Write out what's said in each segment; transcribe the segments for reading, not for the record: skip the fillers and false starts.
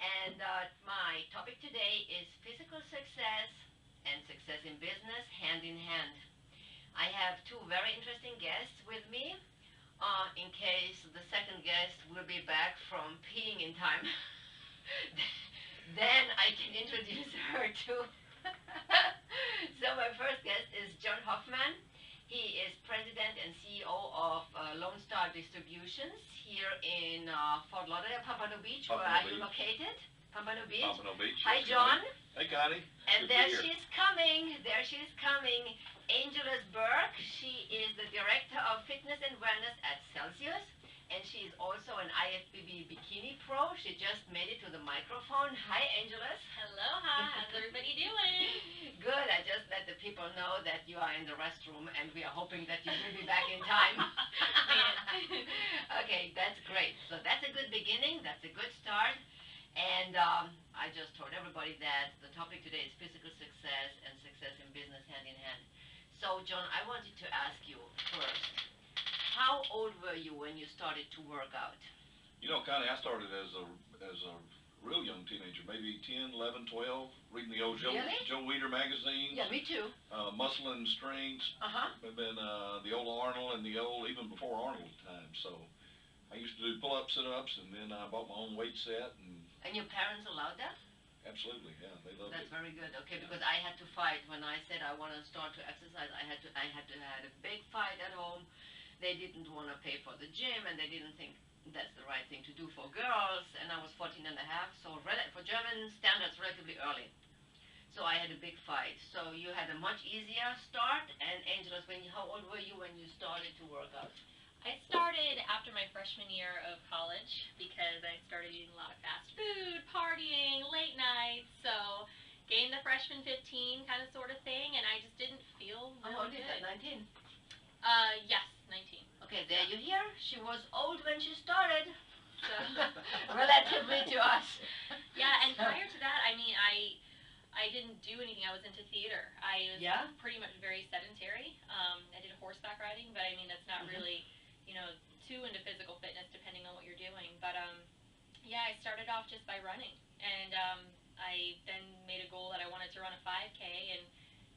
And my topic today is physical success and success in business hand in hand. I have two very interesting guests with me. In case the second guest will be back from peeing in time, then I can introduce her too. So my first guest is John Hoffmann. He is president and CEO of Lone Star Distributions here in Fort Lauderdale, Pompano Beach. Where are you located? Pompano Beach. Pompano Beach. Hi, Yes, John. Hey, Connie. And Good to there be here. she's coming. There she's coming. Angeles Burke. She is the director of fitness and wellness at Celsius. And she's also an IFBB bikini pro. She just made it to the microphone. Hi, Angeles. Aloha, how's everybody doing? Good. I just let the people know that you are in the restroom and we are hoping that you will be back in time. Okay, that's great. So that's a good beginning. That's a good start. And I just told everybody that the topic today is physical success and success in business hand in hand. So, John, I wanted to ask you first, how old were you when you started to work out? You know, Connie, I started as a real young teenager, maybe 10, 11, 12, reading the old Really? Joe Weider magazines. Yeah, me too. Muscle and Strength. Uh-huh. And then the old Arnold and the old, even before Arnold time. So I used to do pull-ups, sit-ups, and then I bought my own weight set. And your parents allowed that? Absolutely, yeah, they loved That's it. very good. Okay, because I had to fight when I said I want to start to exercise. I had to had a big fight at home. They didn't want to pay for the gym, and they didn't think that's the right thing to do for girls. And I was 14 and a half, so for German standards, relatively early. So I had a big fight. So you had a much easier start. And Angeles, how old were you when you started to work out? I started after my freshman year of college because I started eating a lot of fast food, partying, late nights, so gained the freshman 15 kind of sort of thing, and I just didn't feel How old really is good. that, 19? Yes, 19. Okay, there you hear. She was old when she started. So, relatively to us. Yeah, and prior to that, I mean, I didn't do anything. I was into theater. I was Yeah? pretty much very sedentary. I did horseback riding, but I mean, that's not really, too into physical fitness depending on what you're doing. But yeah, I started off just by running, and I then made a goal that I wanted to run a 5K, and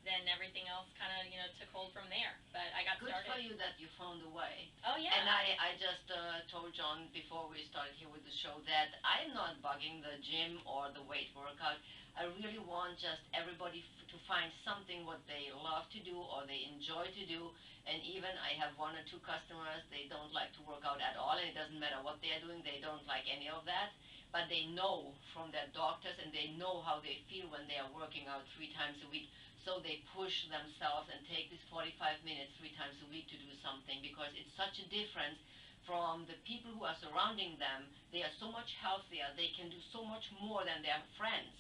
then everything else kind of took hold from there. But I got Good started. for you that you found a way. Oh yeah. And I just told John before we started here with the show that I'm not bugging the gym or the weight workout. I really want just everybody to find something what they love to do or they enjoy to do. And even I have one or two customers, they don't like to work out at all, and it doesn't matter what they are doing, they don't like any of that. But they know from their doctors, and they know how they feel when they are working out 3 times a week. So they push themselves and take this 45 minutes 3 times a week to do something, because it's such a difference from the people who are surrounding them. They are so much healthier, they can do so much more than their friends.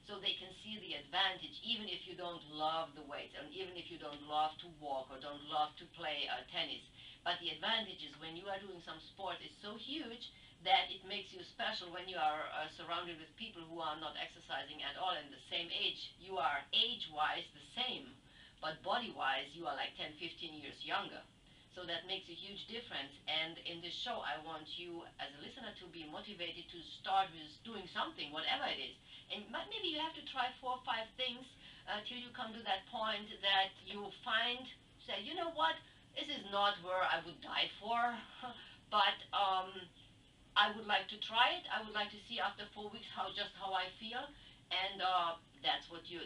So they can see the advantage, even if you don't love the weights, and even if you don't love to walk or don't love to play tennis. But the advantage is when you are doing some sport is so huge that it makes you special when you are surrounded with people who are not exercising at all in the same age. You are age-wise the same, but body-wise you are like 10, 15 years younger. So that makes a huge difference. And in this show, I want you as a listener to be motivated to start with doing something, whatever it is. And maybe you have to try 4 or 5 things till you come to that point that you find, say, you know what, this is not where I would die for, but I would like to try it. I would like to see after 4 weeks how I feel, and that's what you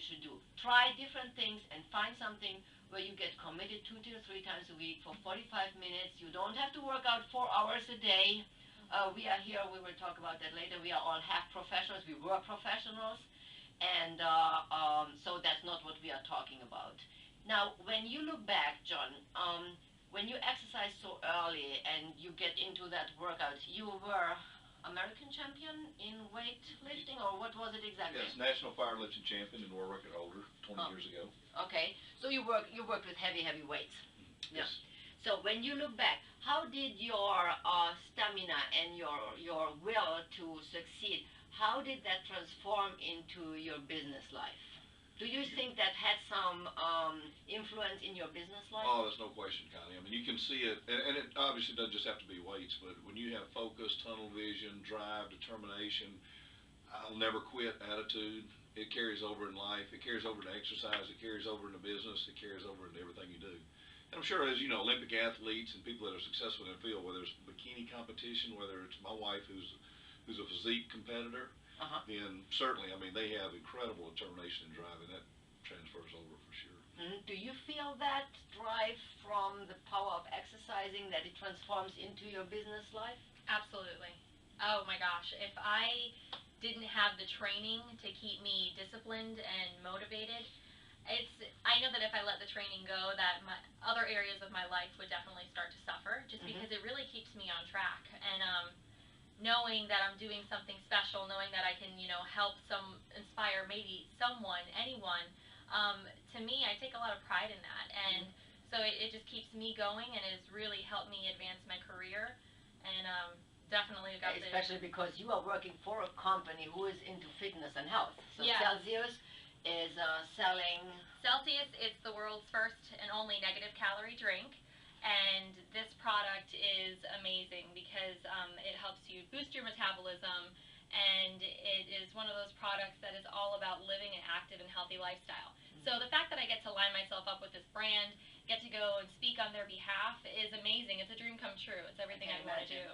should do. Try different things and find something where you get committed 2 to 3 times a week for 45 minutes. You don't have to work out 4 hours a day. We are here, we will talk about that later. We are all half professionals, we were professionals, and so that's not what we are talking about. Now, when you look back, John, when you exercise so early and you get into that workout, you were American champion in weightlifting, or what was it exactly? Yes, national powerlifting champion and world record holder 20 years ago. Okay, so you worked with heavy weights. Yes. So when you look back, how did your stamina and your will to succeed, how did that transform into your business life? Do you think that had some influence in your business life? Oh, there's no question, Connie. I mean, you can see it, and it obviously doesn't just have to be weights, but when you have focus, tunnel vision, drive, determination, I'll never quit attitude. It carries over in life. It carries over to exercise. It carries over into business. It carries over into everything you do. And I'm sure, as you know, Olympic athletes and people that are successful in the field, whether it's bikini competition, whether it's my wife who's a physique competitor, then certainly, I mean, they have incredible determination and drive, and that transfers over for sure. Do you feel that drive from the power of exercising, that it transforms into your business life? Absolutely. Oh my gosh, if I didn't have the training to keep me disciplined and motivated, I know that if I let the training go, that my other areas of my life would definitely start to suffer, just because it really keeps me on track. And knowing that I'm doing something special, knowing that I can, help inspire maybe someone, anyone, to me, I take a lot of pride in that. And so it just keeps me going, and has really helped me advance my career. And definitely got especially because you are working for a company who is into fitness and health. So yeah. Celsius is selling... Celsius is the world's first and only negative calorie drink. And this product is amazing because it helps you boost your metabolism, and it is one of those products that is all about living an active and healthy lifestyle. So the fact that I get to line myself up with this brand, get to go and speak on their behalf, is amazing. It's a dream come true. It's everything I want to do.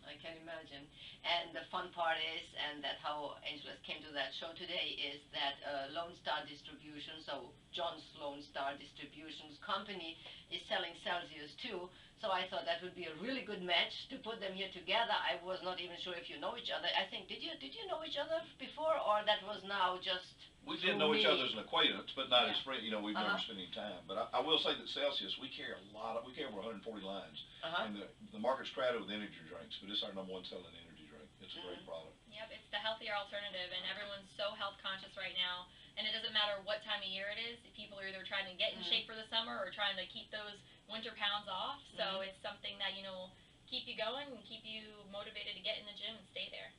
I can imagine. And the fun part is, and that's how Angelus came to that show today, is that Lone Star Distribution, so John's Lone Star Distribution's company, is selling Celsius too. So I thought that would be a really good match to put them here together. I was not even sure if you know each other. I think, did you know each other before, or that was now just... We did know each other as an acquaintance, but not as friends. We've never spent any time. But I will say that Celsius, we carry over 140 lines. And the market's crowded with energy drinks, but it's our #1 selling energy drink. It's a great product. Yep, it's the healthier alternative, and everyone's so health conscious right now. And it doesn't matter what time of year it is. People are either trying to get in shape for the summer or trying to keep those winter pounds off. So it's something that, keep you going and keep you motivated to get in the gym and stay there.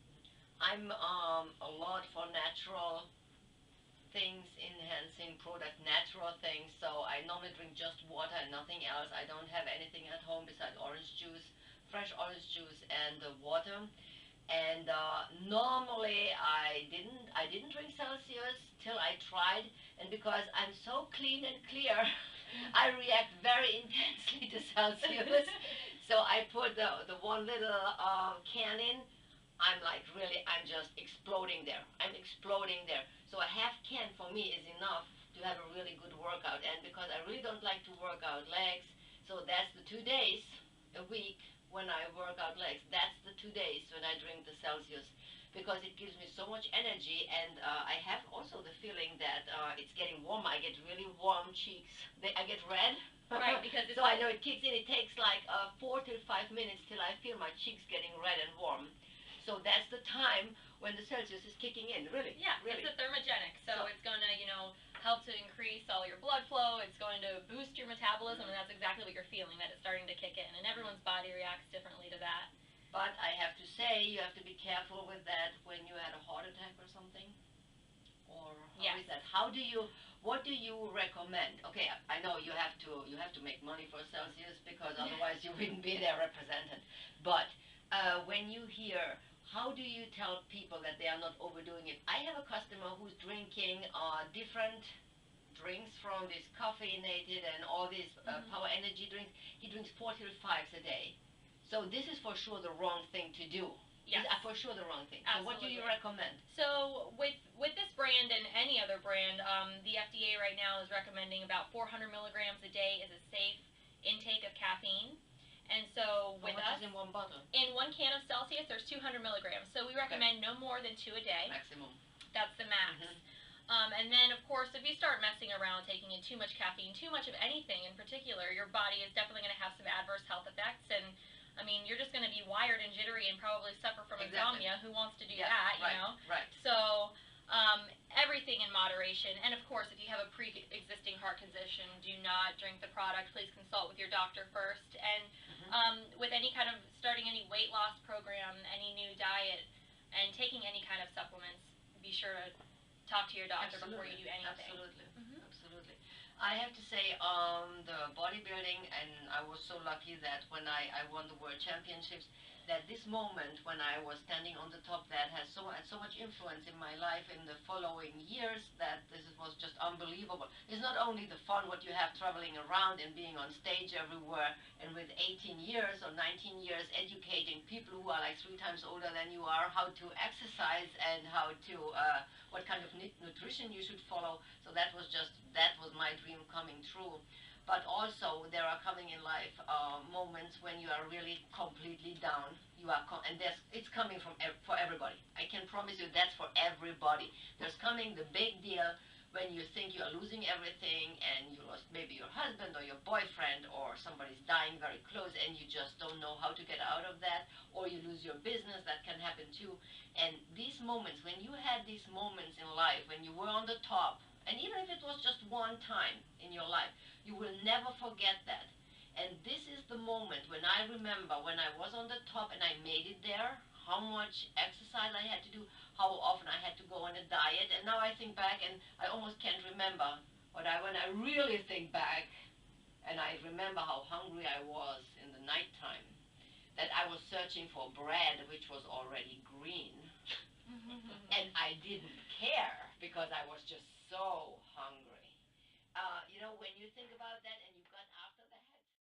I'm a lot for natural things, enhancing product, natural things. So I normally drink just water and nothing else. I don't have anything at home besides orange juice, fresh orange juice, and water. And normally I didn't drink Celsius till I tried, and because I'm so clean and clear, I react very intensely to Celsius. So I put the one little can in. I'm just exploding there. I'm exploding there. So a half can for me is enough to have a really good workout. And because I really don't like to work out legs, so that's the 2 days a week when I work out legs. That's the 2 days when I drink the Celsius, because it gives me so much energy. And I have also the feeling that it's getting warmer. I get really warm cheeks. I get red. Right, because so I know it kicks in. It takes like 4 to 5 minutes till I feel my cheeks getting red and warm. So that's the time when the Celsius is kicking in, really. Yeah, really. It's a thermogenic, so it's going to, help to increase all your blood flow. It's going to boost your metabolism, and that's exactly what you're feeling, that it's starting to kick in. And everyone's body reacts differently to that. But I have to say, you have to be careful with that when you had a heart attack or something. Or how is that? What do you recommend? Okay, I know you have to make money for Celsius, because otherwise you wouldn't be there represented. But when you hear, how do you tell people that they are not overdoing it? I have a customer who's drinking different drinks from this caffeinated and all these power energy drinks. He drinks 4 till 5 a day. So this is for sure the wrong thing to do. Yes. For sure the wrong thing. Absolutely. So what do you recommend? So with this brand and any other brand, the FDA right now is recommending about 400 milligrams a day is a safe intake of caffeine. And so with us, in one bottle? In 1 can of Celsius, there's 200 milligrams. So we recommend no more than 2 a day. Maximum. That's the max. And then, of course, if you start messing around, taking in too much caffeine, too much of anything in particular, your body is definitely going to have some adverse health effects. And, I mean, you're just going to be wired and jittery and probably suffer from insomnia. Who wants to do that, you know? Right. So everything in moderation. And, of course, if you have a pre-existing heart condition, do not drink the product. Please consult with your doctor first. And with any kind of starting any weight loss program, any new diet, and taking any kind of supplements, be sure to talk to your doctor before you do anything. Absolutely. I have to say, the bodybuilding, and I was so lucky that when I won the world championships, that this moment when I was standing on the top, that had so much influence in my life in the following years, that this was just unbelievable. It's not only the fun what you have traveling around and being on stage everywhere, and with 18 years or 19 years educating people who are like 3 times older than you are how to exercise and how to what kind of nutrition you should follow. So that was my dream coming true. But also there are coming in life moments when you are really completely down. And it's coming for everybody. I can promise you that's for everybody. There's coming the big deal when you think you are losing everything and you lost maybe your husband or your boyfriend, or somebody's dying very close and you just don't know how to get out of that, or you lose your business. That can happen too. And these moments, when you had these moments in life when you were on the top, and even if it was just one time in your life, you will never forget that. And this is the moment when I remember when I was on the top and I made it there, how much exercise I had to do, how often I had to go on a diet. And now I think back and I almost can't remember. When I really think back, and I remember how hungry I was in the nighttime, that I was searching for bread which was already green. And I didn't care because I was just so hungry. When you think about that,